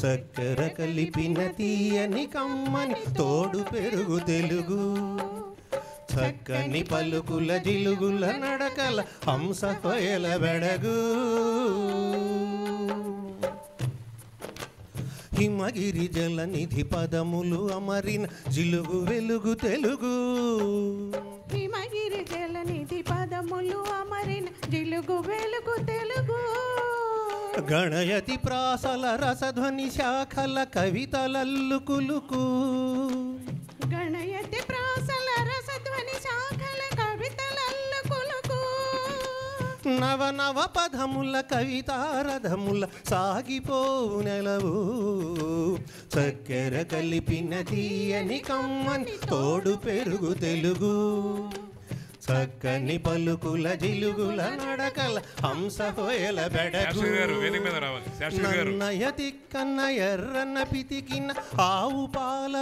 చక్కెర కలిపిన తీయని కమ్మని తోడు పెరుగు తెలుగు చక్కని పలుకుల జిలుగుల నడకల హంస కొయల బెడగు హిమగిరి జలనిధి పదములు అమరిన జిలుగు వెలుగు తెలుగు హిమగిరి జలనిధి పదములు అమరిన జిలుగు వెలుగు తెలుగు గణయతి ప్రాసల రసధ్వని శాఖల కవితలల్లుకులుకు గణయతి ప్రాసల రసధ్వని శాఖల కవితలల్లుకులుకు నవ నవ పదముల కవితారథముల సాగిపోవు నెలవు చక్కెర కలిపిన తీయని కమ్మని తోడు పెరుగు తెలుగు చక్కని పలుకుల జిలుగుల నడకల హంస హోయల బెడగు నన్నయ తిక్కన్న ఎర్రన్న పితికిన ఆవు పాల